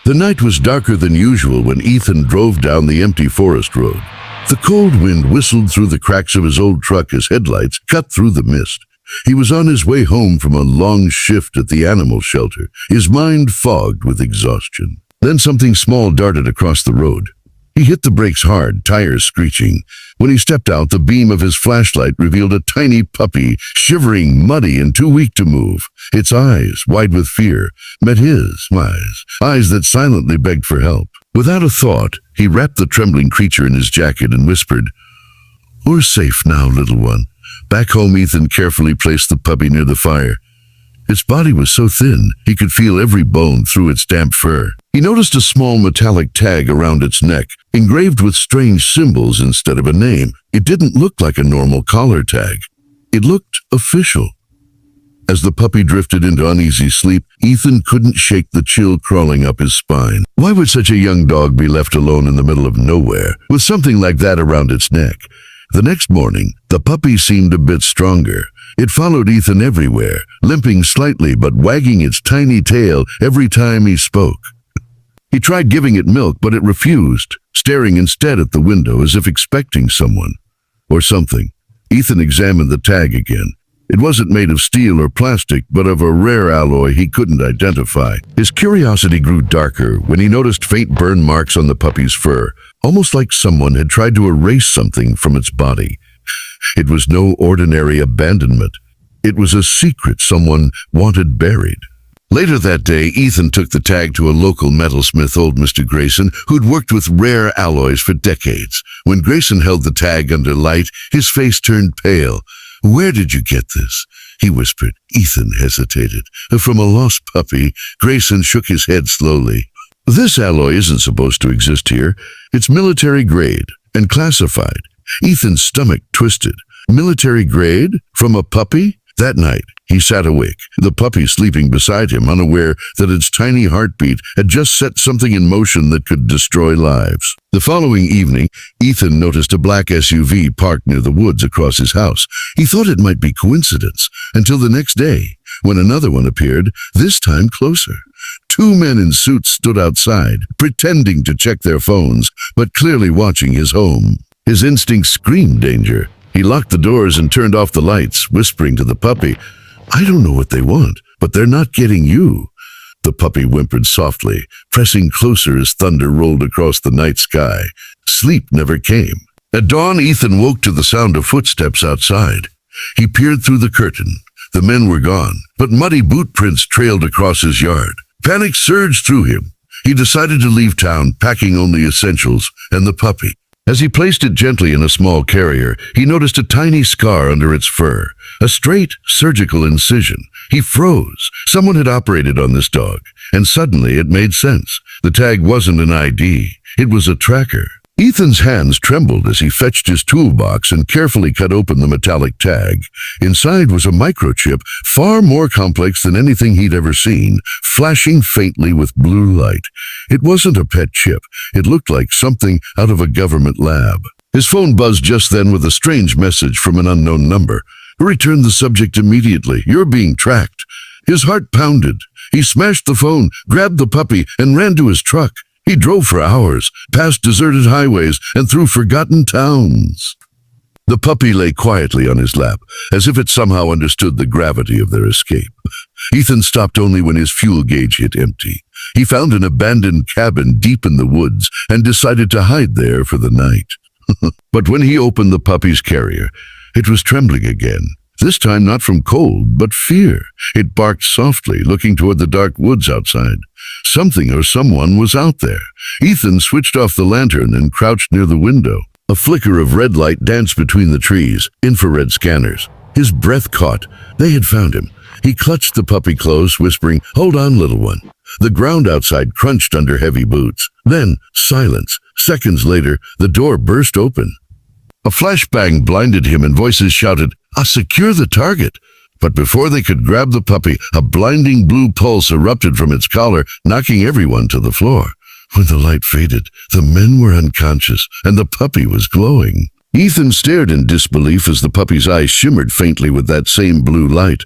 The night was darker than usual when Ethan drove down the empty forest road. The cold wind whistled through the cracks of his old truck as headlights cut through the mist. He was on his way home from a long shift at the animal shelter, his mind fogged with exhaustion. Then something small darted across the road. He hit the brakes hard, tires screeching. When he stepped out, the beam of his flashlight revealed a tiny puppy, shivering, muddy, and too weak to move. Its eyes, wide with fear, met his eyes that silently begged for help. Without a thought, he wrapped the trembling creature in his jacket and whispered, "We're safe now, little one." Back home, Ethan carefully placed the puppy near the fire. Its body was so thin, he could feel every bone through its damp fur. He noticed a small metallic tag around its neck, engraved with strange symbols instead of a name. It didn't look like a normal collar tag. It looked official. As the puppy drifted into uneasy sleep, Ethan couldn't shake the chill crawling up his spine. Why would such a young dog be left alone in the middle of nowhere, with something like that around its neck? The next morning, the puppy seemed a bit stronger. It followed Ethan everywhere, limping slightly but wagging its tiny tail every time he spoke. He tried giving it milk, but it refused, staring instead at the window as if expecting someone or something. Ethan examined the tag again. It wasn't made of steel or plastic, but of a rare alloy he couldn't identify. His curiosity grew darker when he noticed faint burn marks on the puppy's fur, almost like someone had tried to erase something from its body. It was no ordinary abandonment. It was a secret someone wanted buried. Later that day, Ethan took the tag to a local metalsmith, old Mr. Grayson, who'd worked with rare alloys for decades. When Grayson held the tag under light, his face turned pale. "Where did you get this?" he whispered. Ethan hesitated. "From a lost puppy." Grayson shook his head slowly. "This alloy isn't supposed to exist here. It's military grade and classified." Ethan's stomach twisted. Military grade? From a puppy? That night, he sat awake, the puppy sleeping beside him, unaware that its tiny heartbeat had just set something in motion that could destroy lives. The following evening, Ethan noticed a black SUV parked near the woods across his house. He thought it might be coincidence, until the next day, when another one appeared, this time closer. Two men in suits stood outside, pretending to check their phones, but clearly watching his home. His instincts screamed danger. He locked the doors and turned off the lights, whispering to the puppy, "I don't know what they want, but they're not getting you." The puppy whimpered softly, pressing closer as thunder rolled across the night sky. Sleep never came. At dawn, Ethan woke to the sound of footsteps outside. He peered through the curtain. The men were gone, but muddy boot prints trailed across his yard. Panic surged through him. He decided to leave town, packing only essentials and the puppy. As he placed it gently in a small carrier, he noticed a tiny scar under its fur, a straight, surgical incision. He froze. Someone had operated on this dog, and suddenly it made sense. The tag wasn't an ID. It was a tracker. Ethan's hands trembled as he fetched his toolbox and carefully cut open the metallic tag. Inside was a microchip, far more complex than anything he'd ever seen, flashing faintly with blue light. It wasn't a pet chip. It looked like something out of a government lab. His phone buzzed just then with a strange message from an unknown number. "Return the subject immediately. You're being tracked." His heart pounded. He smashed the phone, grabbed the puppy, and ran to his truck. He drove for hours, past deserted highways and through forgotten towns. The puppy lay quietly on his lap, as if it somehow understood the gravity of their escape. Ethan stopped only when his fuel gauge hit empty. He found an abandoned cabin deep in the woods and decided to hide there for the night. But when he opened the puppy's carrier, it was trembling again. This time not from cold, but fear. It barked softly, looking toward the dark woods outside. Something or someone was out there. Ethan switched off the lantern and crouched near the window. A flicker of red light danced between the trees, infrared scanners. His breath caught. They had found him. He clutched the puppy close, whispering, "Hold on, little one." The ground outside crunched under heavy boots. Then, silence. Seconds later, the door burst open. A flashbang blinded him and voices shouted, "Secure the target." But before they could grab the puppy, a blinding blue pulse erupted from its collar, knocking everyone to the floor. When the light faded, the men were unconscious, and the puppy was glowing. Ethan stared in disbelief as the puppy's eyes shimmered faintly with that same blue light.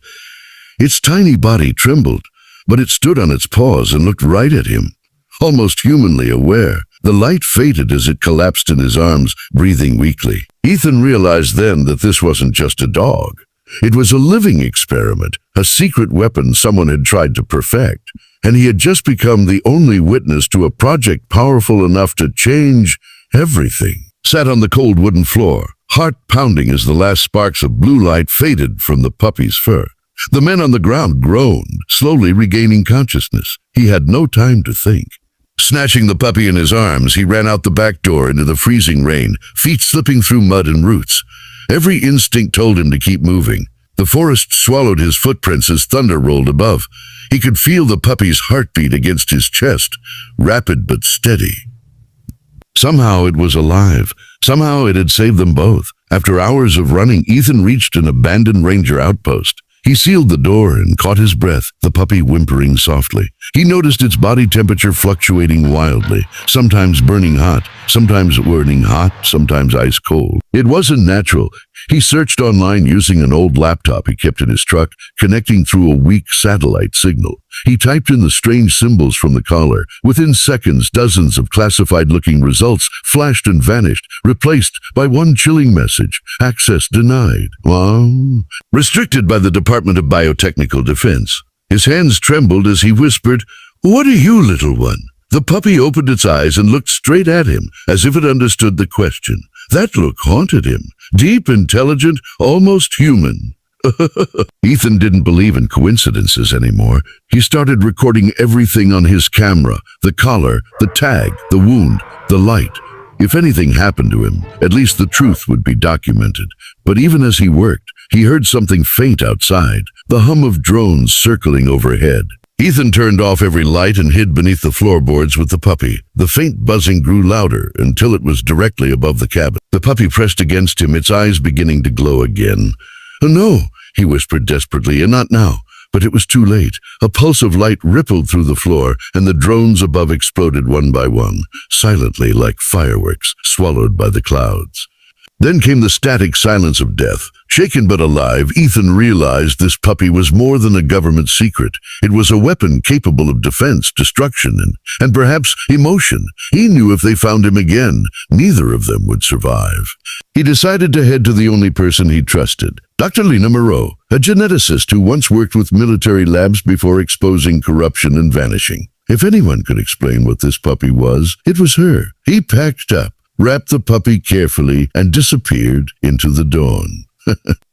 Its tiny body trembled, but it stood on its paws and looked right at him. almost humanly aware. The light faded as it collapsed in his arms, breathing weakly. Ethan realized then that this wasn't just a dog. It was a living experiment, a secret weapon someone had tried to perfect, and he had just become the only witness to a project powerful enough to change everything. Sat on the cold wooden floor, heart pounding as the last sparks of blue light faded from the puppy's fur. The men on the ground groaned, slowly regaining consciousness. He had no time to think. Snatching the puppy in his arms, he ran out the back door into the freezing rain, feet slipping through mud and roots. Every instinct told him to keep moving. The forest swallowed his footprints as thunder rolled above. He could feel the puppy's heartbeat against his chest, rapid but steady. Somehow it was alive. Somehow it had saved them both. After hours of running, Ethan reached an abandoned ranger outpost. He sealed the door and caught his breath, the puppy whimpering softly. He noticed its body temperature fluctuating wildly, sometimes burning hot, sometimes burning hot, sometimes ice cold. It wasn't natural. He searched online using an old laptop he kept in his truck, connecting through a weak satellite signal. He typed in the strange symbols from the collar. Within seconds, dozens of classified-looking results flashed and vanished, replaced by one chilling message: access denied. Restricted by the Department of Biotechnical Defense. His hands trembled as he whispered, "What are you, little one?" The puppy opened its eyes and looked straight at him, as if it understood the question. That look haunted him. Deep, intelligent, almost human. Ethan didn't believe in coincidences anymore. He started recording everything on his camera: the collar, the tag, the wound, the light. If anything happened to him, at least the truth would be documented. But even as he worked, he heard something faint outside, the hum of drones circling overhead. Ethan turned off every light and hid beneath the floorboards with the puppy. The faint buzzing grew louder until it was directly above the cabin. The puppy pressed against him, its eyes beginning to glow again. "Oh, no," he whispered desperately, "and not now." But it was too late. A pulse of light rippled through the floor, and the drones above exploded one by one, silently like fireworks, swallowed by the clouds. Then came the static silence of death. Shaken but alive, Ethan realized this puppy was more than a government secret. It was a weapon capable of defense, destruction, and perhaps emotion. He knew if they found him again, neither of them would survive. He decided to head to the only person he trusted, Dr. Lena Moreau, a geneticist who once worked with military labs before exposing corruption and vanishing. If anyone could explain what this puppy was, it was her. He packed up, wrapped the puppy carefully, and disappeared into the dawn.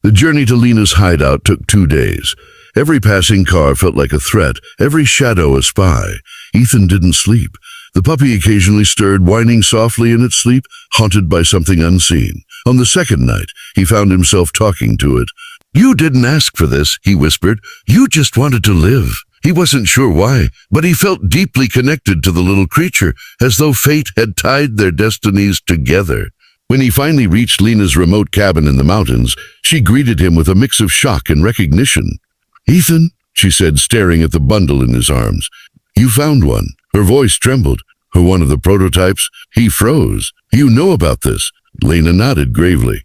The journey to Lena's hideout took 2 days. Every passing car felt like a threat, every shadow a spy. Ethan didn't sleep. The puppy occasionally stirred, whining softly in its sleep, haunted by something unseen. On the second night, he found himself talking to it. "You didn't ask for this," he whispered. "You just wanted to live." He wasn't sure why, but he felt deeply connected to the little creature, as though fate had tied their destinies together. When he finally reached Lena's remote cabin in the mountains, she greeted him with a mix of shock and recognition. "Ethan," she said, staring at the bundle in his arms. "You found one." Her voice trembled. "One of the prototypes?" He froze. "You know about this?" Lena nodded gravely.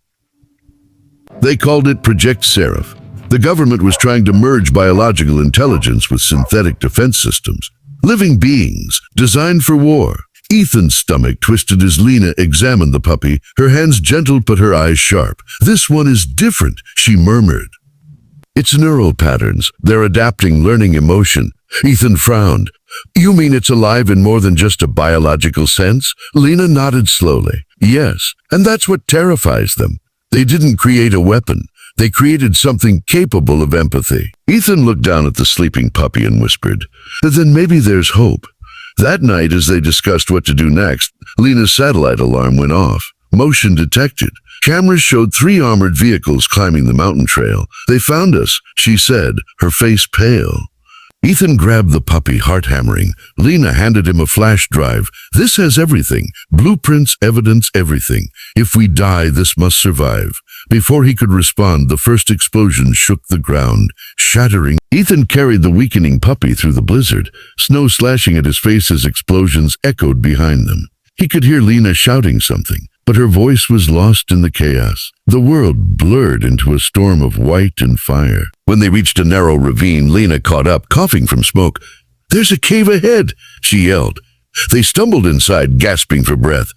They called it Project Seraph. The government was trying to merge biological intelligence with synthetic defense systems. Living beings, designed for war. Ethan's stomach twisted as Lena examined the puppy, her hands gentle but her eyes sharp. "This one is different," she murmured. "It's neural patterns. They're adapting, learning emotion." Ethan frowned. "You mean it's alive in more than just a biological sense?" Lena nodded slowly. "Yes, and that's what terrifies them. They didn't create a weapon. They created something capable of empathy." Ethan looked down at the sleeping puppy and whispered, "Then maybe there's hope." That night, as they discussed what to do next, Lena's satellite alarm went off. Motion detected. Cameras showed 3 armored vehicles climbing the mountain trail. "They found us," she said, her face pale. Ethan grabbed the puppy, heart hammering. Lena handed him a flash drive. "This has everything. Blueprints, evidence, everything. If we die, this must survive." Before he could respond, the first explosion shook the ground, shattering. Ethan carried the weakening puppy through the blizzard, snow slashing at his face as explosions echoed behind them. He could hear Lena shouting something, but her voice was lost in the chaos. The world blurred into a storm of white and fire. When they reached a narrow ravine, Lena caught up, coughing from smoke. "There's a cave ahead," she yelled. They stumbled inside, gasping for breath.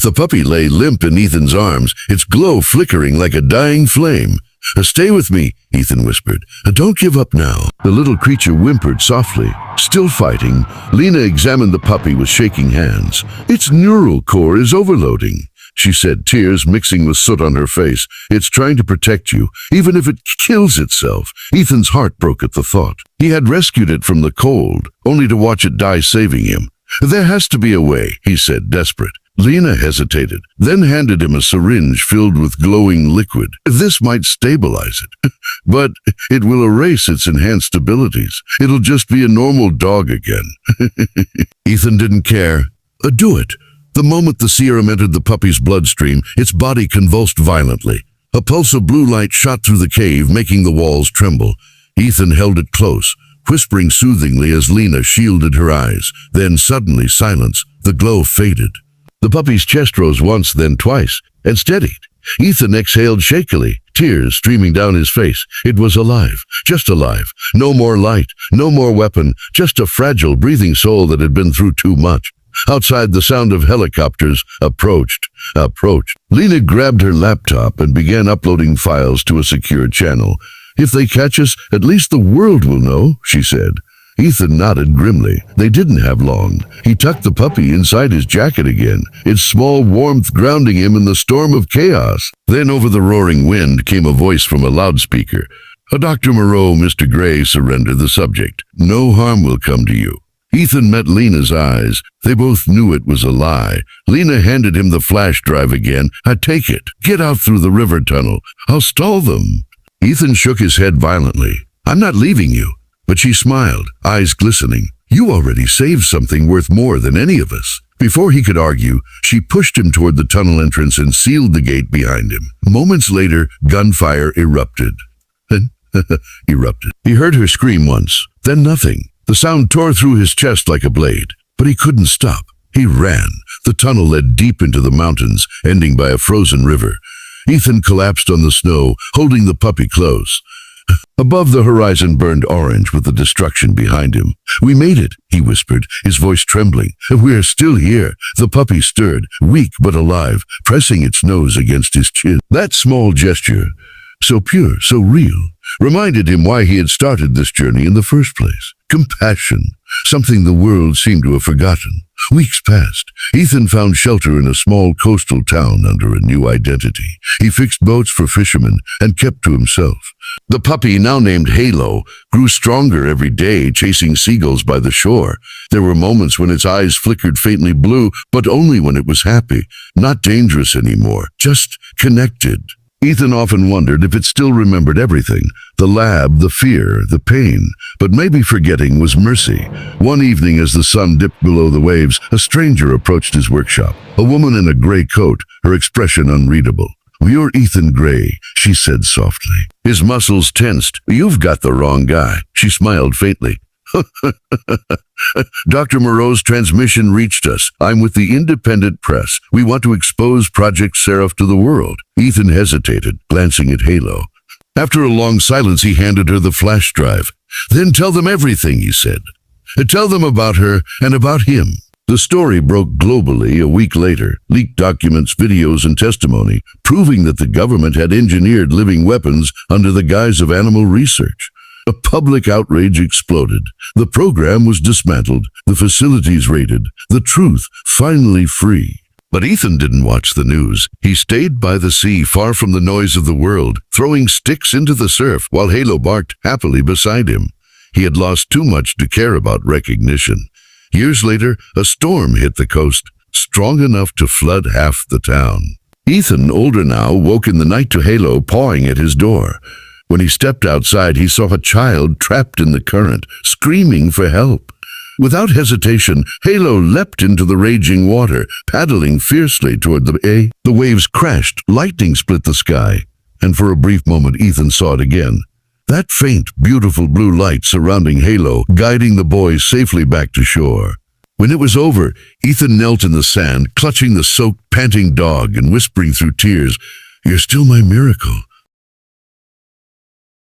The puppy lay limp in Ethan's arms, its glow flickering like a dying flame. "Stay with me," Ethan whispered. "Don't give up now." The little creature whimpered softly. Still fighting, Lena examined the puppy with shaking hands. "Its neural core is overloading," she said, tears mixing with soot on her face. "It's trying to protect you, even if it kills itself." Ethan's heart broke at the thought. He had rescued it from the cold, only to watch it die saving him. "There has to be a way," he said, desperate. Lena hesitated, then handed him a syringe filled with glowing liquid. "This might stabilize it, but it will erase its enhanced abilities. It'll just be a normal dog again." Ethan didn't care. Do it." The moment the serum entered the puppy's bloodstream, its body convulsed violently. A pulse of blue light shot through the cave, making the walls tremble. Ethan held it close, whispering soothingly as Lena shielded her eyes. Then suddenly silence. The glow faded. The puppy's chest rose once, then twice, and steadied. Ethan exhaled shakily, tears streaming down his face. It was alive, just alive. No more light, no more weapon, just a fragile, breathing soul that had been through too much. Outside, the sound of helicopters approached. Lena grabbed her laptop and began uploading files to a secure channel. "If they catch us, at least the world will know," she said. Ethan nodded grimly. They didn't have long. He tucked the puppy inside his jacket again, its small warmth grounding him in the storm of chaos. Then over the roaring wind came a voice from a loudspeaker. "Dr. Moreau, Mr. Gray, surrender the subject. No harm will come to you." Ethan met Lena's eyes. They both knew it was a lie. Lena handed him the flash drive again. "Take it. Get out through the river tunnel. I'll stall them." Ethan shook his head violently. "I'm not leaving you." But she smiled, eyes glistening. "You already saved something worth more than any of us." Before he could argue, she pushed him toward the tunnel entrance and sealed the gate behind him. Moments later, gunfire erupted. He heard her scream once, then nothing. The sound tore through his chest like a blade, but he couldn't stop. He ran. The tunnel led deep into the mountains, ending by a frozen river. Ethan collapsed on the snow, holding the puppy close. Above, the horizon burned orange with the destruction behind him. "We made it," he whispered, his voice trembling. "We're still here." The puppy stirred, weak but alive, pressing its nose against his chin. That small gesture, so pure, so real, reminded him why he had started this journey in the first place. Compassion, something the world seemed to have forgotten. Weeks passed. Ethan found shelter in a small coastal town under a new identity. He fixed boats for fishermen and kept to himself. The puppy, now named Halo, grew stronger every day, chasing seagulls by the shore. There were moments when its eyes flickered faintly blue, but only when it was happy. Not dangerous anymore, just connected. Ethan often wondered if it still remembered everything, the lab, the fear, the pain. But maybe forgetting was mercy. One evening as the sun dipped below the waves, a stranger approached his workshop. A woman in a gray coat, her expression unreadable. "You're Ethan Gray," she said softly. His muscles tensed. "You've got the wrong guy." She smiled faintly. "Dr. Moreau's transmission reached us. I'm with the independent press. We want to expose Project Seraph to the world." Ethan hesitated, glancing at Halo. After a long silence, he handed her the flash drive. "Then tell them everything," he said. "Tell them about her and about him." The story broke globally a week later. Leaked documents, videos, and testimony, proving that the government had engineered living weapons under the guise of animal research. A public outrage exploded. The program was dismantled, the facilities raided, the truth finally free. But Ethan didn't watch the news. He stayed by the sea, far from the noise of the world, throwing sticks into the surf while Halo barked happily beside him. He had lost too much to care about recognition. Years later, a storm hit the coast, strong enough to flood half the town. Ethan, older now, woke in the night to Halo pawing at his door. When he stepped outside, he saw a child trapped in the current, screaming for help. Without hesitation, Halo leapt into the raging water, paddling fiercely toward the bay. The waves crashed, lightning split the sky, and for a brief moment Ethan saw it again. That faint, beautiful blue light surrounding Halo, guiding the boy safely back to shore. When it was over, Ethan knelt in the sand, clutching the soaked, panting dog and whispering through tears, "You're still my miracle.